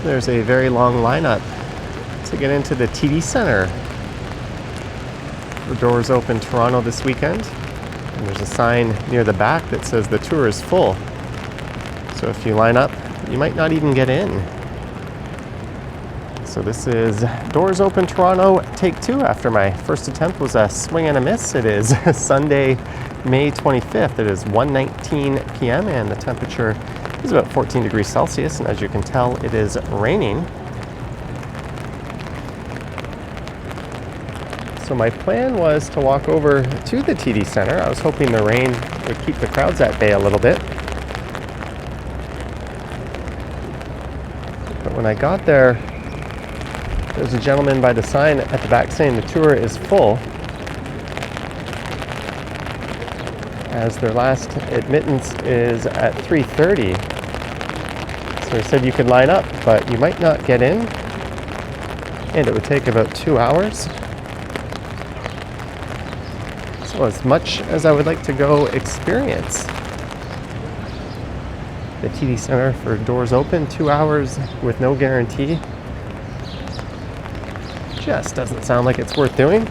There's a very long lineup to get into the TD Centre. The doors open Toronto this weekend, and there's a sign near the back that says the tour is full. So if you line up, you might not even get in. So this is Doors Open Toronto, take 2 after my first attempt was a swing and a miss. It is Sunday, May 25th. It is 1:19 p.m. and the temperature is about 14 degrees Celsius, and as you can tell, it is raining. So my plan was to walk over to the TD Centre. I was hoping the rain would keep the crowds at bay a little bit. But when I got there, there's a gentleman by the sign at the back saying the tour is full, as their last admittance is at 3:30. So he said you could line up, but you might not get in, and it would take about 2 hours. So as much as I would like to go experience the TD Centre for Doors Open, 2 hours with no guarantee just doesn't sound like it's worth doing.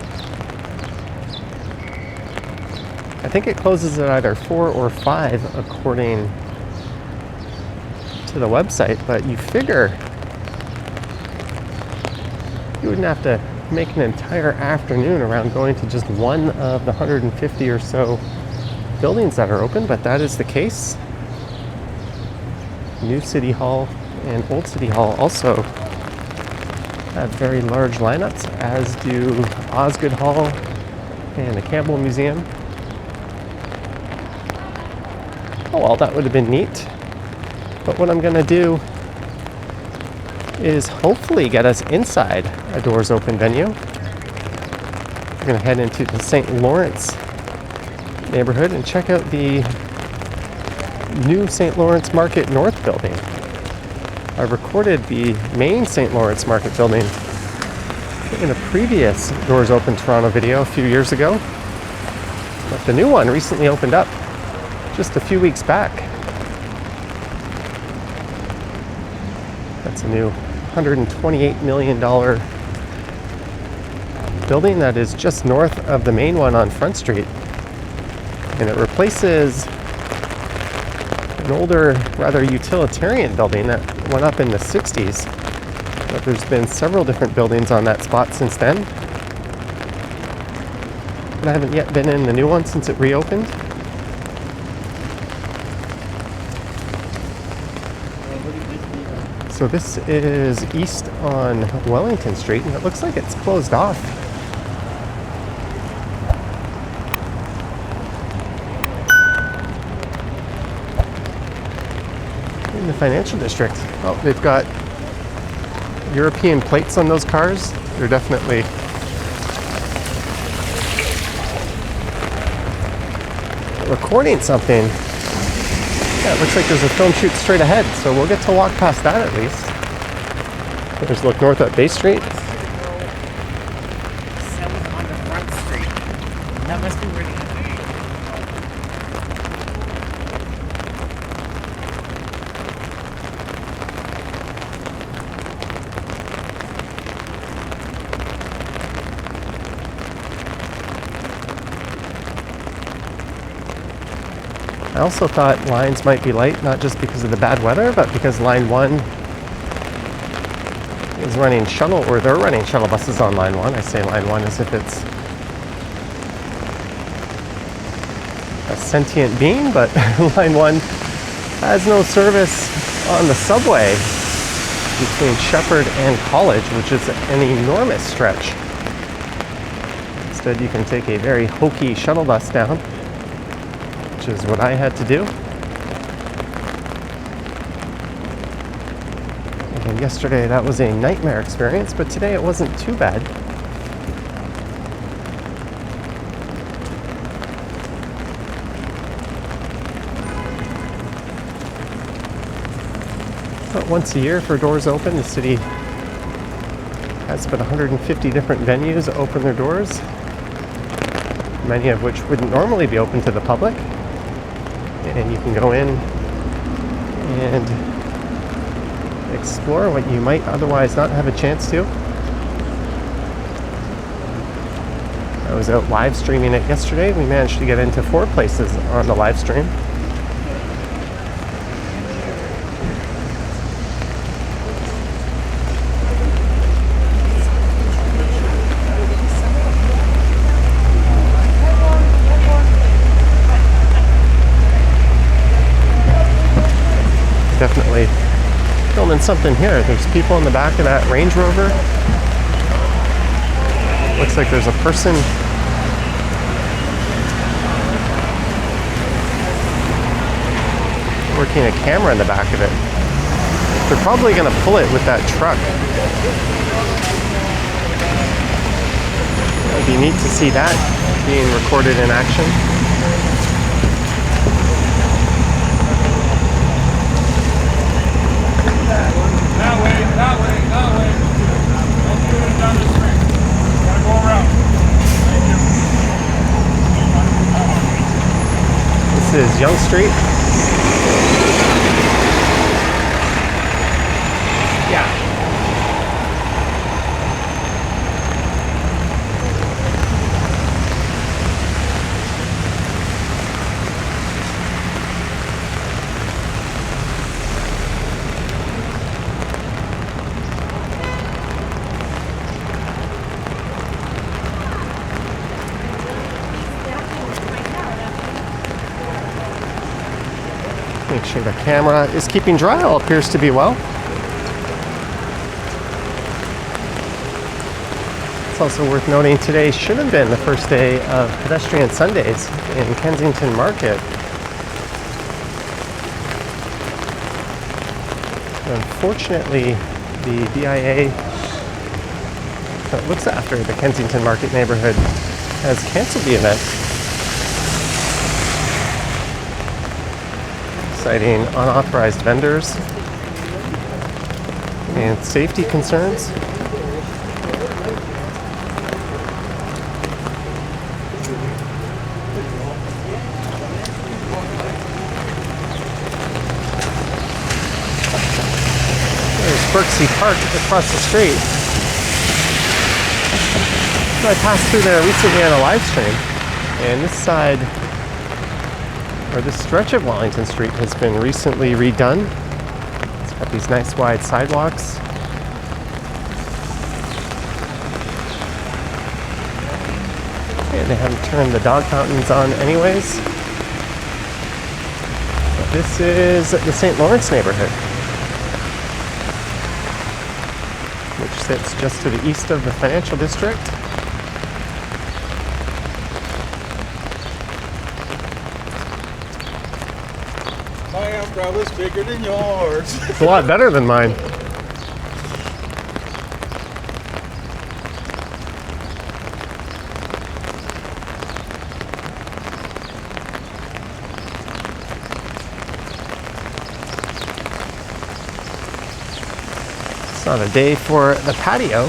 I think it closes at either 4 or 5 according to the website, but you figure you wouldn't have to make an entire afternoon around going to just one of the 150 or so buildings that are open, but that is the case. New City Hall and Old City Hall also have very large lineups, as do Osgoode Hall and the Campbell Museum. Oh well, that would have been neat. But what I'm going to do is hopefully get us inside a Doors Open venue. We're going to head into the St Lawrence Neighbourhood and check out the new St Lawrence Market North building. I recorded the main St Lawrence Market building in a previous Doors Open Toronto video a few years ago, but the new one recently opened up just a few weeks back. That's a new $128 million building that is just north of the main one on Front Street, and it replaces an older, rather utilitarian building that went up in the 60s. But there's been several different buildings on that spot since then. But I haven't yet been in the new one since it reopened. So this is east on Wellington Street, and it looks like it's closed off. In the financial district. Oh, they've got European plates on those cars. They're definitely recording something. Yeah, it looks like there's a film shoot straight ahead, so we'll get to walk past that at least. There's a look north at Bay Street. South on the Front Street. That must be where the I also thought lines might be light, not just because of the bad weather, but because Line 1 is running shuttle, or they're running shuttle buses on Line 1. I say Line 1 as if it's a sentient being, but Line 1 has no service on the subway between Shepherd and College, which is an enormous stretch. Instead, you can take a very hokey shuttle bus down, which is what I had to do. And yesterday that was a nightmare experience, but today it wasn't too bad. But once a year for Doors Open, the city has about 150 different venues open their doors, many of which wouldn't normally be open to the public. And you can go in and explore what you might otherwise not have a chance to. I was out live streaming it yesterday. We managed to get into 4 places on the live stream. Definitely filming something here. There's people in the back of that Range Rover. Looks like there's a person working a camera in the back of it. They're probably going to pull it with that truck. It'd be neat to see that being recorded in action. That way. Don't do it down the street. Gotta go around. Thank you. This is Young Street. Yeah. Make sure the camera is keeping dry. All appears to be well. It's also worth noting today should have been the first day of pedestrian Sundays in Kensington Market. Unfortunately, the BIA that looks after the Kensington Market neighborhood has canceled the event, citing unauthorized vendors and safety concerns. There's Berksey Park across the street. I passed through there recently on a live stream, and this side, or this stretch of Wellington Street, has been recently redone. It's got these nice wide sidewalks. And they haven't turned the dog fountains on anyways. But this is the St Lawrence Neighbourhood, which sits just to the east of the financial district. My umbrella's bigger than yours. It's a lot better than mine. It's not a day for the patio.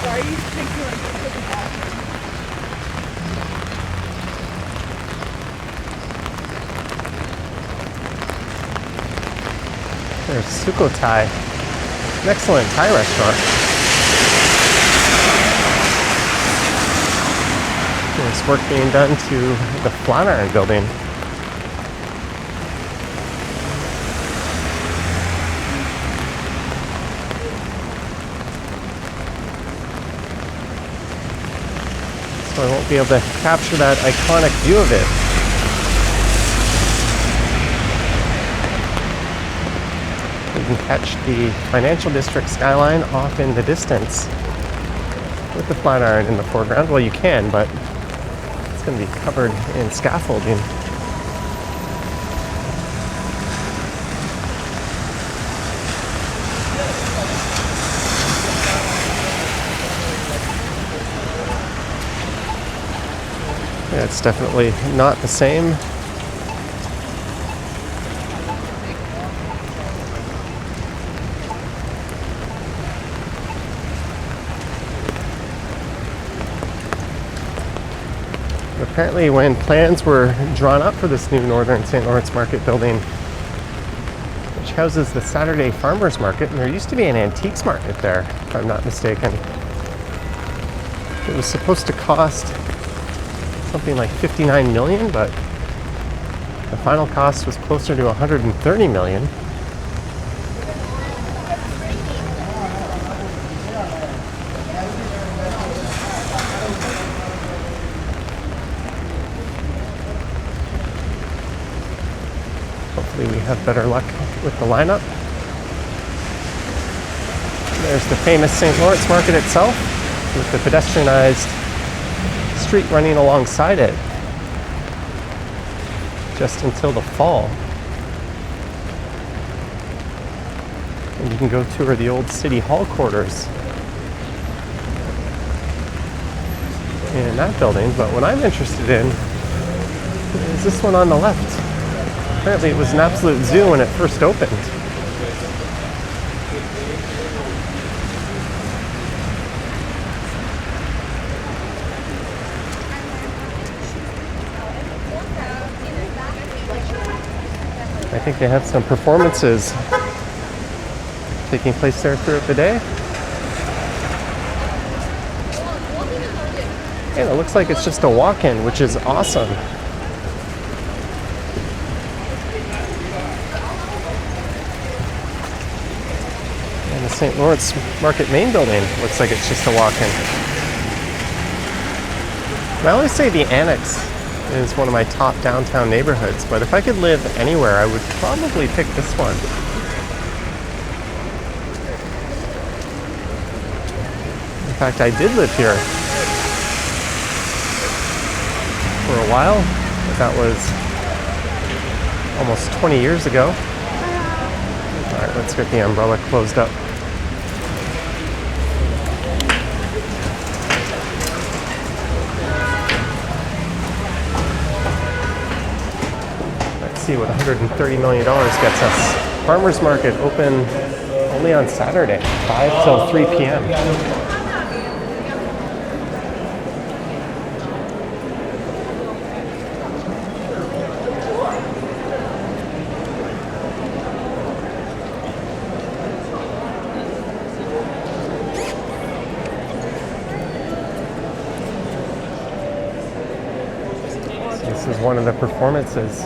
Why are you thinking like this with the bathroom? There's Suko Thai, an excellent Thai restaurant. There's work being done to the Flatiron building. So I won't be able to capture that iconic view of it. You can catch the financial district skyline off in the distance with the Flatiron in the foreground. Well, you can, but it's going to be covered in scaffolding. Yeah, it's definitely not the same. Apparently, when plans were drawn up for this new Northern St. Lawrence Market building, which houses the Saturday Farmers Market, and there used to be an antiques market there, if I'm not mistaken. It was supposed to cost something like $59 million, but the final cost was closer to $130 million. Hopefully we have better luck with the lineup. There's the famous St. Lawrence Market itself, with the pedestrianized street running alongside it, just until the fall. And you can go tour the old City Hall quarters in that building. But what I'm interested in is this one on the left. Apparently it was an absolute zoo when it first opened. I think they have some performances taking place there throughout the day. And it looks like it's just a walk-in, which is awesome. And the St. Lawrence Market main building looks like it's just a walk-in. I always say the Annex is one of my top downtown neighborhoods, but if I could live anywhere, I would probably pick this one. In fact, I did live here for a while, but that was almost 20 years ago. All right, let's get the umbrella closed up. See what $130 million gets us. Farmers Market open only on Saturday, 5 till 3 p.m. So this is one of the performances.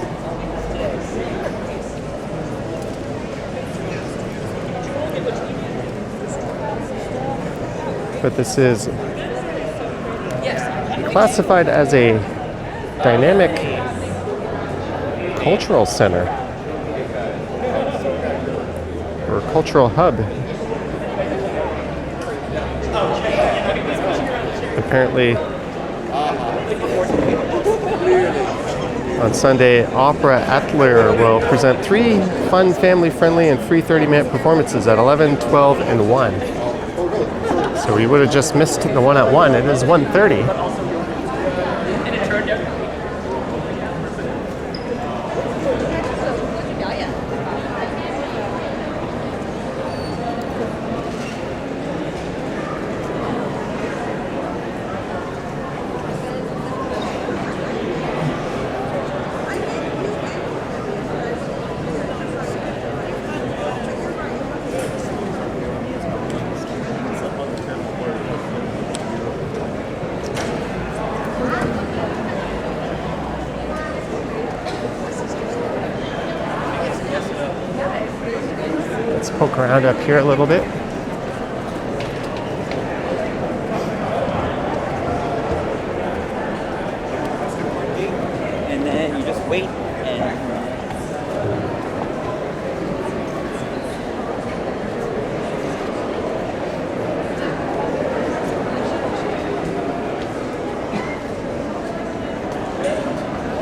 But this is classified as a dynamic cultural center or cultural hub. Apparently, on Sunday, Opera Atelier will present 3 fun, family-friendly, and free 30-minute performances at 11, 12, and 1. So we would have just missed the one at 1. It is 1:30. Let's poke around up here a little bit. And then you just wait and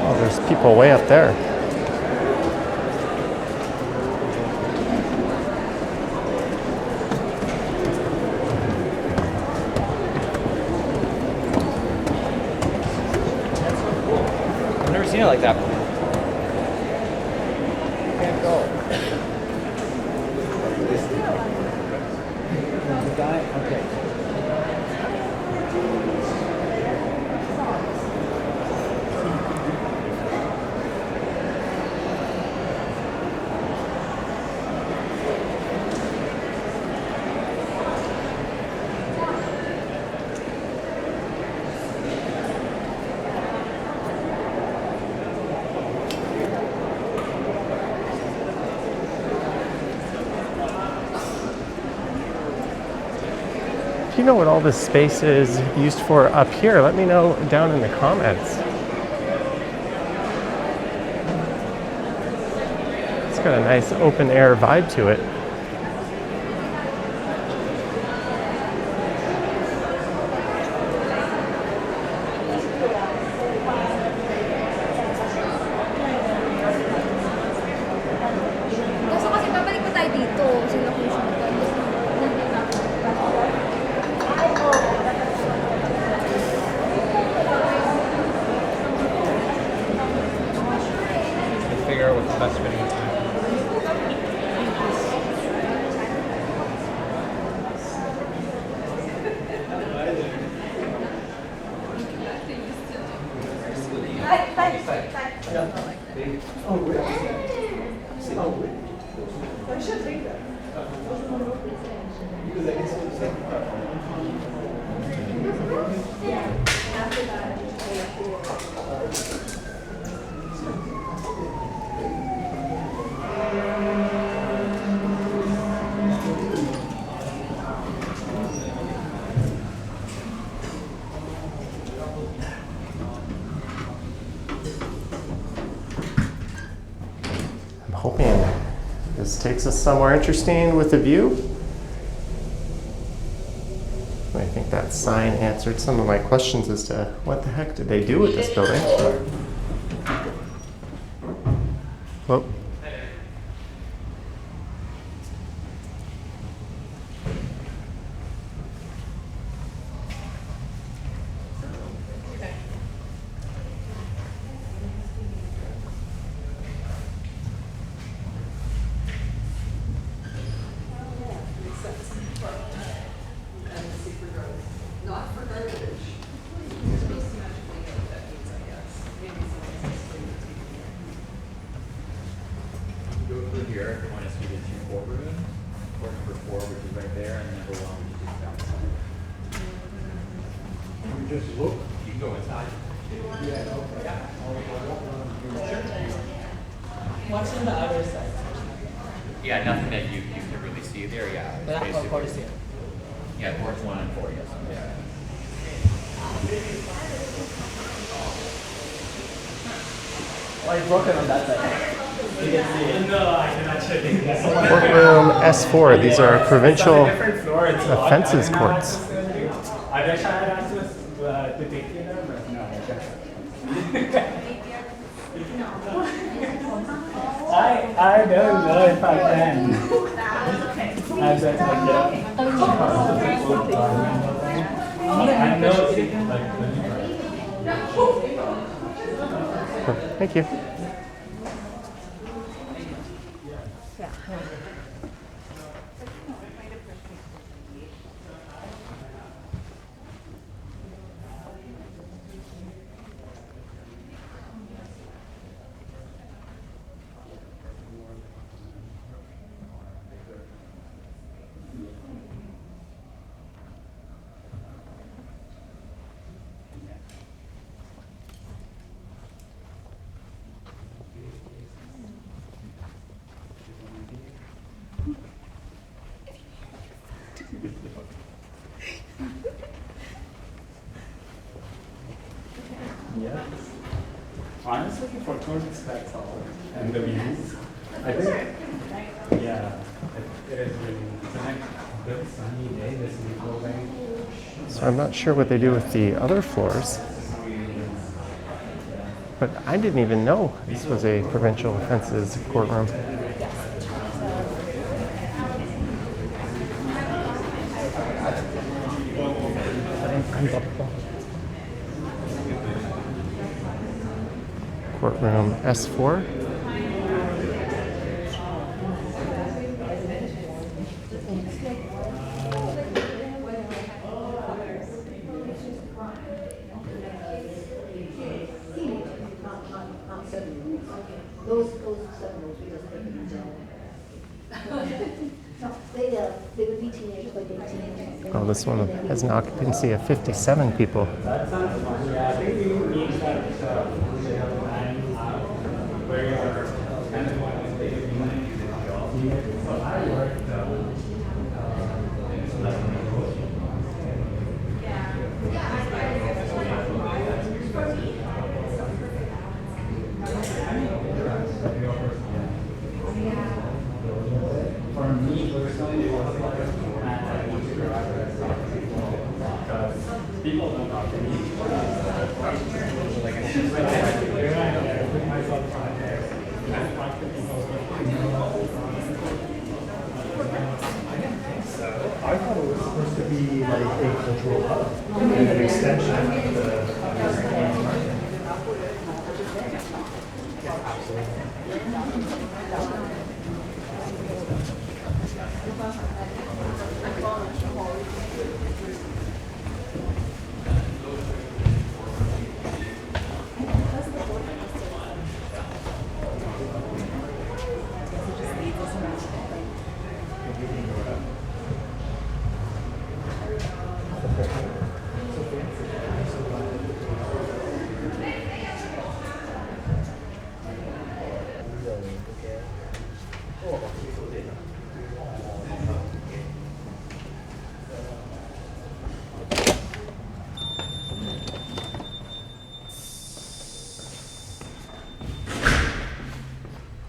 Oh, there's people way up there. I've never seen it like that before. Can't go. The guy? Okay. know what all this space is used for up here, let me know down in the comments. It's got a nice open air vibe to it. Kaso kasi babalik pa tayo dito. Sila kung siya. Figure out what's the best fitting time. I'm hoping this takes us somewhere interesting with a view. I think that sign answered some of my questions as to what the heck did they do with this building. Whoa. Go through here if you want to see the two courtrooms. Court number 4, which is right there, and number 1, which is outside. You just look. You can go inside. What's on the other side? Yeah, nothing that you can really see there. Yeah, it's Of basically- course, yeah. Yeah, courts 1 and 4, yes. Yeah. Oh, it's broken on that side. You can see it. No, I cannot check it. Courtroom S4. These are provincial Different floor. It's locked. offenses I don't know courts. how to I wish I had access to take you there, but no, I can't. I don't know if I can. I just like I know Thank you. yeah. Honestly, for tourists, that's all. And the views. I think, yeah, it is really it's a nice, good sunny day. This building. So I'm not sure what they do with the other floors, but I didn't even know this was a provincial offenses courtroom. Courtroom S4. Those 7 rows, we just take them in jail. No, they would be teenagers, like 18. Oh, this one has an occupancy of 57 people. That sounds fun. Yeah, I think we need that where you're kind of going to take a so I worked People don't talk to me. I thought it was supposed to be like a cultural hub and an extension of the St. Market.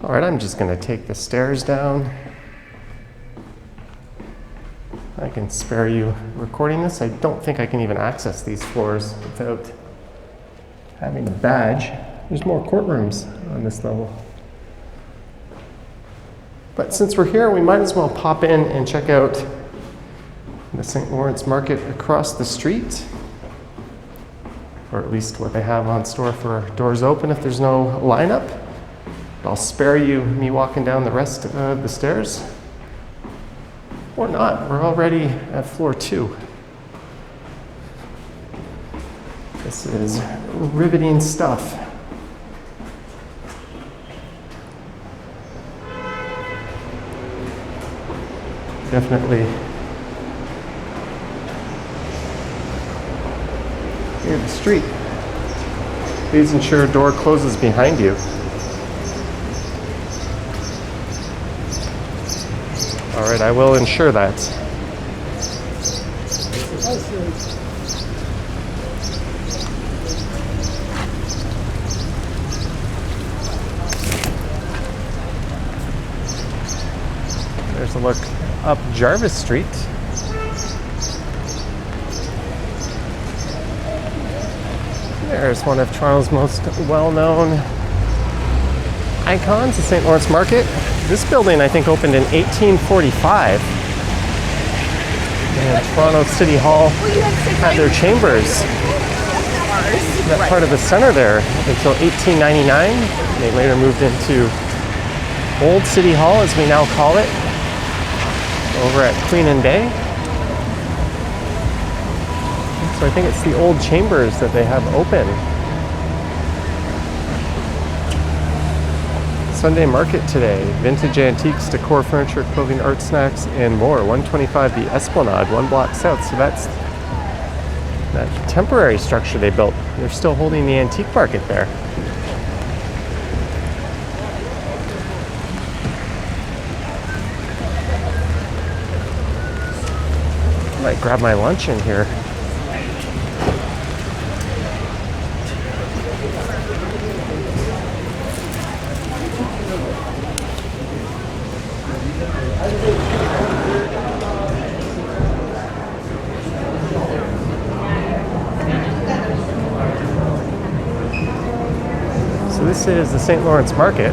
All right, I'm just going to take the stairs down. I can spare you recording this. I don't think I can even access these floors without having a badge. There's more courtrooms on this level. But since we're here, we might as well pop in and check out the St. Lawrence Market across the street, or at least what they have on store for doors open if there's no lineup. I'll spare you me walking down the rest of the stairs. Or not, we're already at floor 2. This is riveting stuff. Definitely hear the street. Please ensure door closes behind you. All right, I will ensure that. There's a look up Jarvis Street. There's one of Toronto's most well-known icons, the St. Lawrence Market. This building, I think, opened in 1845. And Toronto City Hall had their chambers. That part of the center there until 1899. They later moved into Old City Hall, as we now call it, over at Queen and Bay. So I think it's the old chambers that they have open. Sunday market today. Vintage antiques, decor, furniture, clothing, art, snacks, and more. 125 the Esplanade, 1 block south. So that's that temporary structure they built. They're still holding the antique market there. I might grab my lunch in here. So this is the St. Lawrence Market.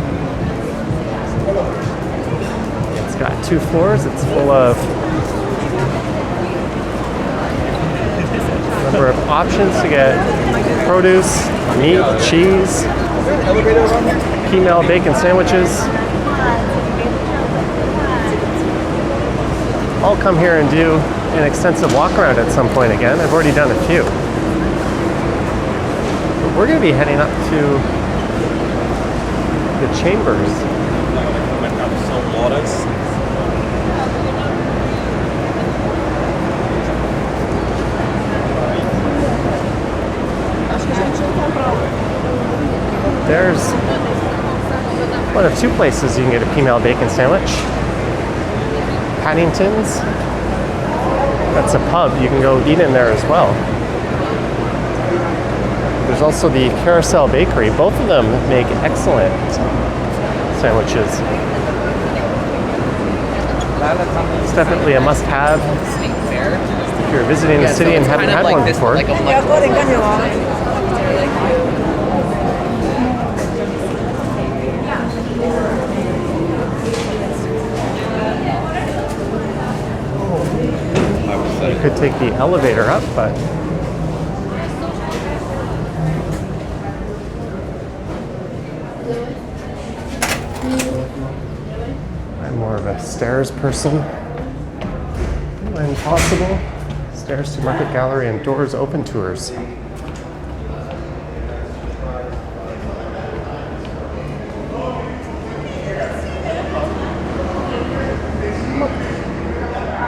It's got 2 floors. It's full of a number of options to get produce, meat, cheese, female bacon sandwiches. I'll come here and do an extensive walk around at some point again. I've already done a few. But we're going to be heading up to the chambers. St Lawrence. There's one of 2 places you can get a female bacon sandwich. Paddington's. That's a pub. You can go eat in there as well. There's also the Carousel Bakery. Both of them make excellent sandwiches. It's definitely a must-have if you're visiting the city and haven't had one before. You could take the elevator up, but I'm more of a stairs person when possible. Stairs to Market Gallery and doors open tours. I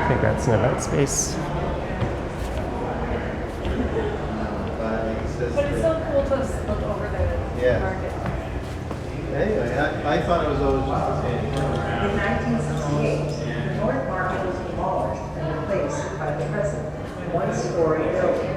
think that's an event space. But it's so cool to look over the market. Anyway, I thought it was always just the same. In 1968, North Market was demolished and replaced by the present one-story building.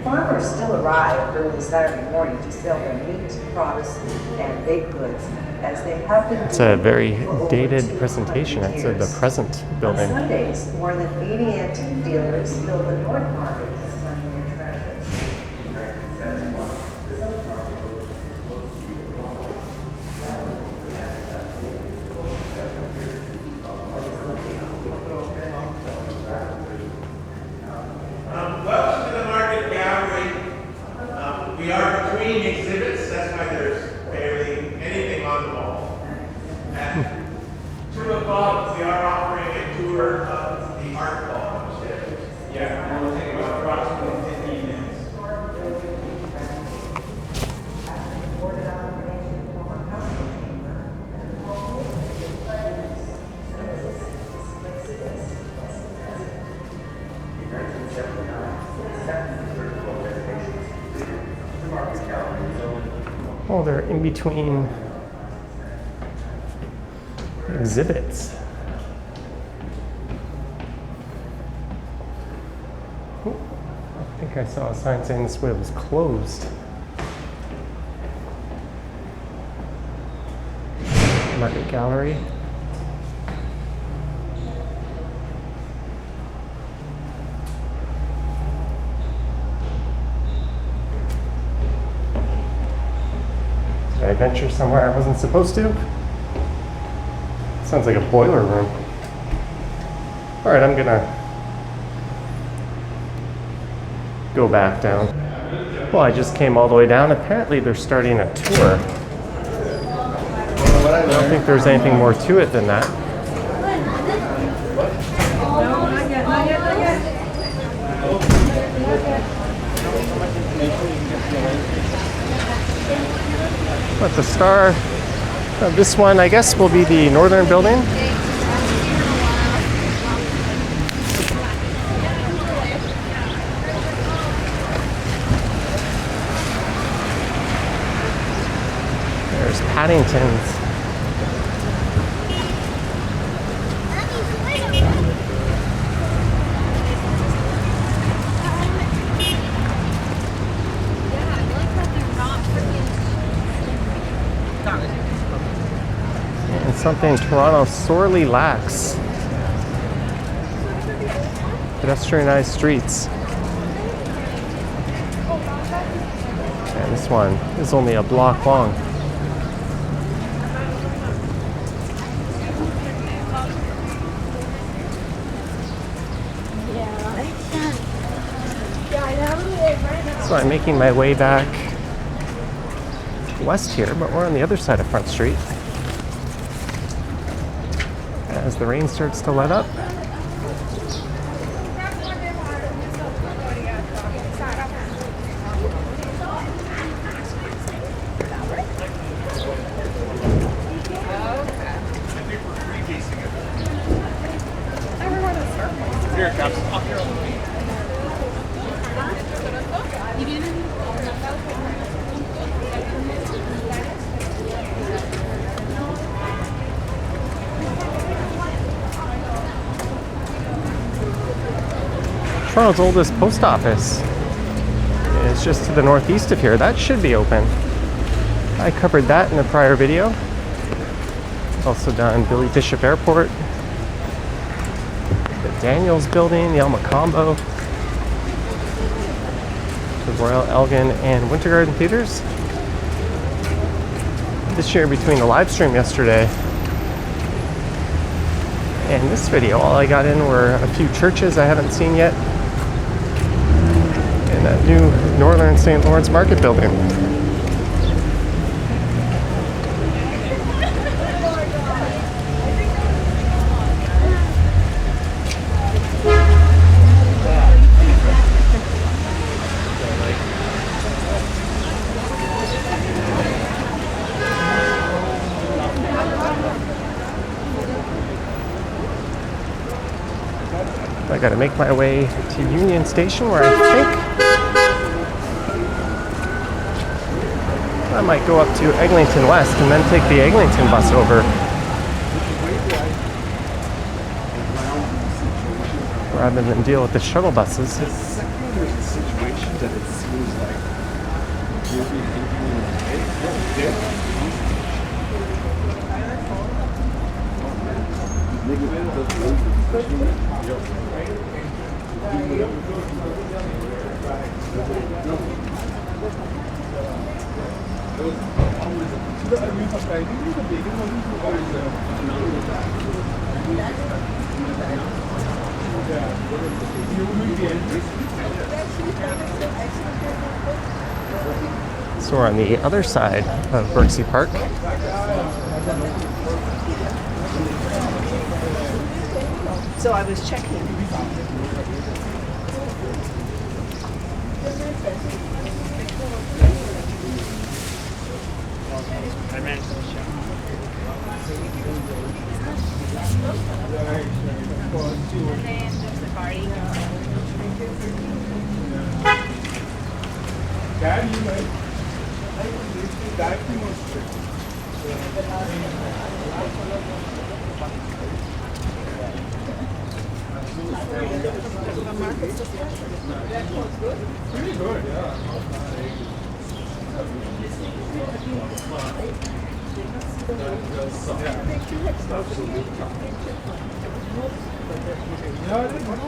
Farmers still arrived early Saturday morning to sell their meat, products, and baked goods as they have been. It's a very dated presentation. It's the present building. On Sundays, more than 80 antique dealers fill the North Market with selling their treasures. Welcome to the Market Gallery. We are between exhibits, that's why there's barely anything on the wall. At 2 o'clock, we are offering a tour of the art hall upstairs. Yeah, and we'll take about approximately 15 minutes. Oh, they're in between exhibits. Oh, I think I saw a sign saying this way was closed. Market Gallery. Did I venture somewhere I wasn't supposed to? Sounds like a boiler room. All right, I'm gonna go back down. Well, I just came all the way down. Apparently they're starting a tour. I don't think there's anything more to it than that. No, not yet, not yet, not yet. But the star of this one, I guess, will be the northern building. There's Paddington's. And something Toronto sorely lacks. Pedestrianized streets. And this one is only a block long. So I'm making my way back west here, but we're on the other side of Front Street. As the rain starts to let up. Here it comes. Toronto's oldest post office is just to the northeast of here. That should be open. I covered that in a prior video. Also done Billy Bishop Airport, the Daniels Building, the El Macombo. the Royal Elgin and Winter Garden Theaters. This year, between the live stream yesterday and this video, all I got in were a few churches I haven't seen yet and that new Northern St. Lawrence Market building. I gotta make my way to Union Station, where I think I might go up to Eglinton West and then take the Eglinton bus over, rather than deal with the shuttle buses. The second there's a situation that it seems like you'll be So we're on the other side of Berksey Park. So I was checking.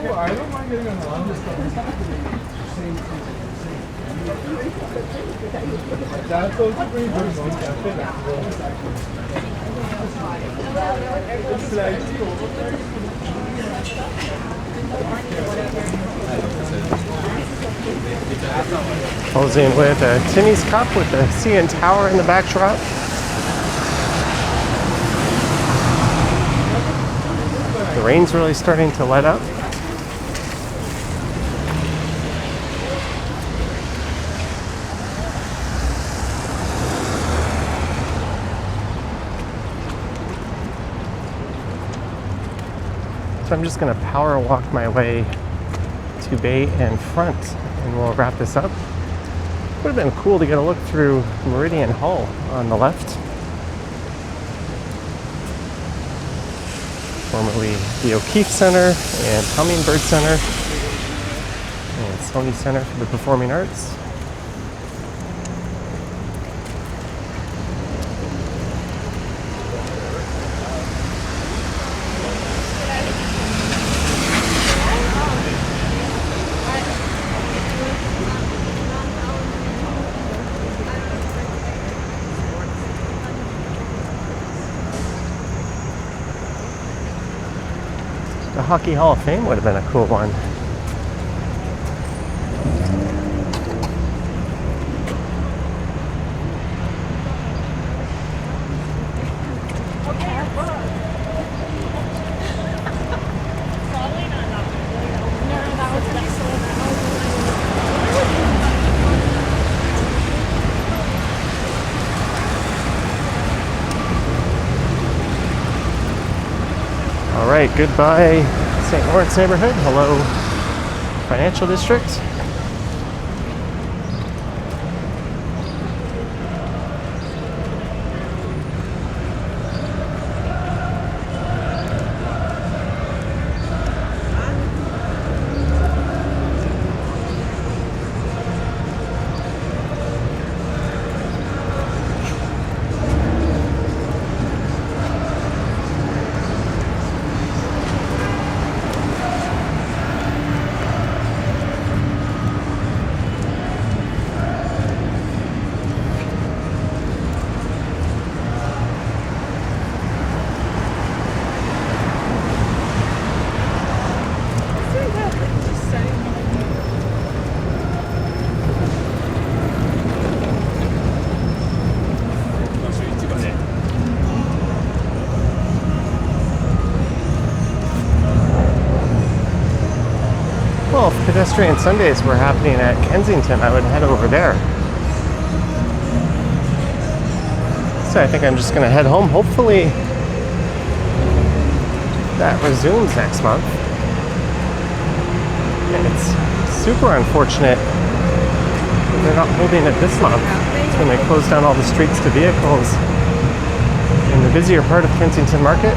I don't mind getting on the line. That's also pretty good. It's slightly Posing with a Timmy's Cup with the CN Tower in the backdrop. The rain's really starting to let up. So I'm just going to power walk my way to Bay and Front, and we'll wrap this up. Would have been cool to get a look through Meridian Hall on the left, formerly the O'Keefe Center and Hummingbird Center and Sony Center for the Performing Arts. The Hockey Hall of Fame would have been a cool one. All right, goodbye, St. Lawrence Neighborhood. Hello, Financial District. pedestrian Sundays were happening at Kensington, I would head over there. So I think I'm just gonna head home. Hopefully that resumes next month. And it's super unfortunate that they're not holding it this month. It's when they close down all the streets to vehicles in the busier part of Kensington Market.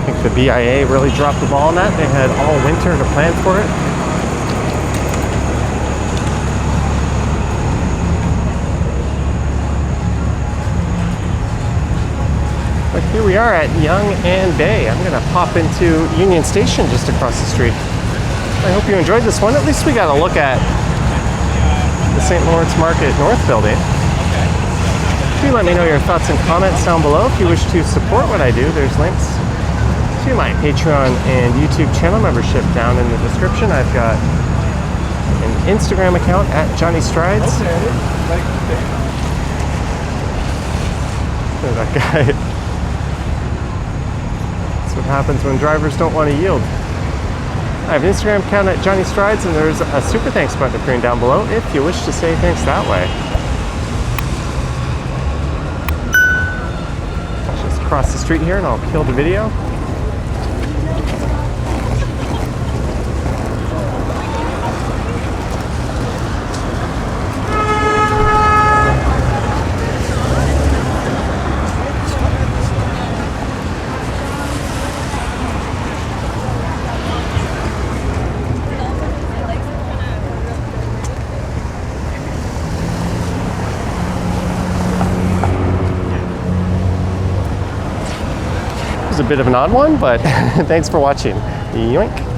I think the BIA really dropped the ball on that. They had all winter to plan for it. But here we are at Yonge and Bay. I'm gonna pop into Union Station just across the street. I hope you enjoyed this one. At least we got a look at the St. Lawrence Market North building. Do let me know your thoughts and comments down below. If you wish to support what I do, there's links to my Patreon and YouTube channel membership down in the description. I've got an Instagram account at Johnny Strides. Look at that guy. That's what happens when drivers don't want to yield. I have an Instagram account at Johnny Strides, and there's a super thanks button appearing down below if you wish to say thanks that way. Just cross the street here and I'll kill the video. A bit of an odd one, but thanks for watching. Yoink.